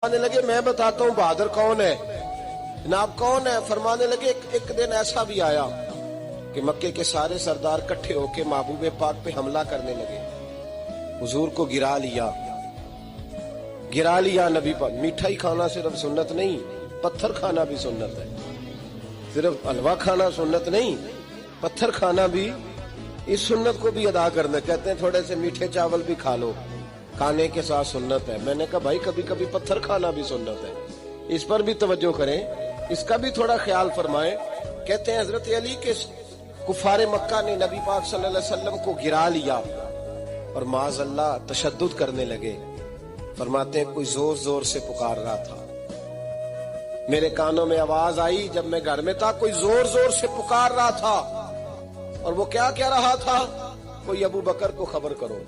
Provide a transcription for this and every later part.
फरमाने लगे मैं बताता हूँ बहादुर कौन है। जनाब कौन है? फरमाने लगे एक दिन ऐसा भी आया कि मक्के के सारे सरदार इकट्ठे होके महबूब पाक पे हमला करने लगे। हुजूर को गिरा लिया नबी पाक। मिठाई खाना सिर्फ सुन्नत नहीं, पत्थर खाना भी सुन्नत है। सिर्फ हलवा खाना सुन्नत नहीं, पत्थर खाना भी इस सुन्नत को भी अदा करना। कहते हैं थोड़े से मीठे चावल भी खा लो, खाने के साथ सुन्नत है। मैंने कहा भाई कभी कभी पत्थर खाना भी सुन्नत है, इस पर भी तवज्जो करें, इसका भी थोड़ा ख्याल फरमाएं। कहते हैं हजरत अली के कुफारे मक्का ने नबी पाक सल्लल्लाहु अलैहि वसल्लम को गिरा लिया और माज़अल्लाह तशद्दुद करने लगे। फरमाते हैं कोई जोर जोर से पुकार रहा था, मेरे कानों में आवाज आई जब मैं घर में था, कोई जोर जोर से पुकार रहा था। और वो क्या कह रहा था? कोई अबू बकर को खबर करो,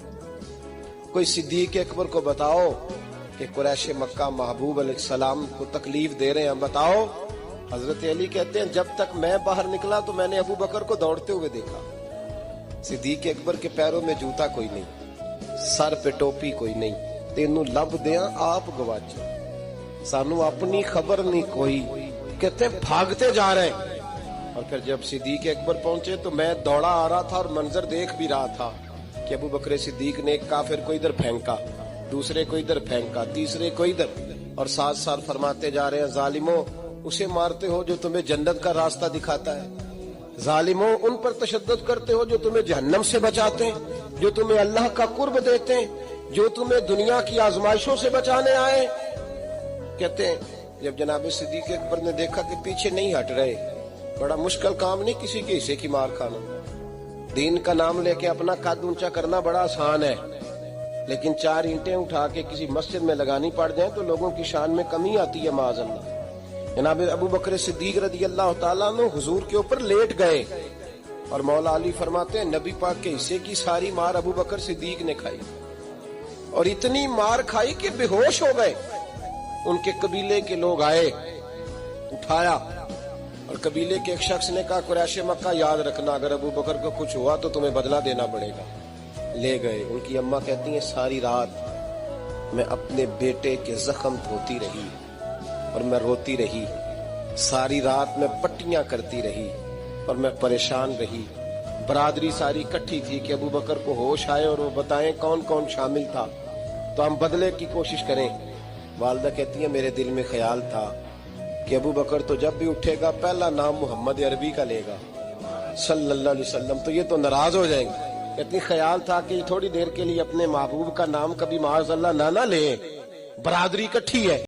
कोई सिद्दीक अकबर को बताओ कि कुरैश मक्का महबूब अलैहिस्सलाम को तकलीफ दे रहे हैं, बताओ। हजरत अली कहते हैं जब तक मैं बाहर निकला तो मैंने अबू बकर को दौड़ते हुए देखा। सिद्दीक अकबर के पैरों में जूता कोई नहीं, सर पे टोपी कोई नहीं, तेनू लब दिया आप गवाचे, सानू अपनी खबर नहीं कोई। कहते भागते जा रहे हैं। और फिर जब सिद्दीक अकबर पहुंचे तो मैं दौड़ा आ रहा था और मंजर देख भी रहा था कि अबू बकर सिद्दीक ने एक काफिर को इधर फेंका, दूसरे को इधर फेंका, तीसरे को इधर, और साथ साथ फरमाते जा रहे हैं जालिमो उसे मारते हो जो तुम्हें जन्नत का रास्ता दिखाता है, जालिमो उन पर तशद्दुद करते हो जो तुम्हें जहन्नम से बचाते हैं, जो तुम्हें अल्लाह का कुर्ब देते हैं, जो तुम्हें दुनिया की आजमाइशों से बचाने आए। कहते हैं जब जनाब सिद्दीक अकबर ने देखा कि पीछे नहीं हट रहे, बड़ा मुश्किल काम नहीं किसी के हिस्से की मार खाना, दीन का नाम लेके अपना कद ऊंचा करना बड़ा आसान है, लेकिन 4 ईंटें उठा के किसी मस्जिद में लगानी पड़ जाए तो लोगों की शान में कमी आती है माज़अल्लाह। जनाब अबू बकर सिद्दीक रज़ी अल्लाह तआला अन्हु हुजूर के ऊपर लेट गए और मौला अली फरमाते हैं नबी पाक के हिस्से की सारी मार अबू बकर सिद्दीक ने खाई, और इतनी मार खाई कि बेहोश हो गए। उनके कबीले के लोग आए, उठाया, और कबीले के एक शख्स ने कहा कुरैश मक्का याद रखना अगर अबू बकर को कुछ हुआ तो तुम्हें बदला देना पड़ेगा। ले गए। उनकी अम्मा कहती हैं सारी रात मैं अपने बेटे के जख्म धोती रही और मैं रोती रही, सारी रात मैं पट्टियां करती रही और मैं परेशान रही। बरादरी सारी इकट्ठी थी कि अबू बकर को होश आए और वो बताएं कौन कौन शामिल था तो हम बदले की कोशिश करें। वालिदा कहती है मेरे दिल में ख्याल था कि अबू बकर तो जब भी उठेगा पहला नाम मोहम्मद अरबी का लेगा सल्लल्लाहु अलैहि वसल्लम, तो ये तो नाराज हो जाएंगे। इतनी ख्याल था कि थोड़ी देर के लिए अपने महबूब का नाम कभी माज़अल्लाह ना ले, बरादरी इकट्ठी है।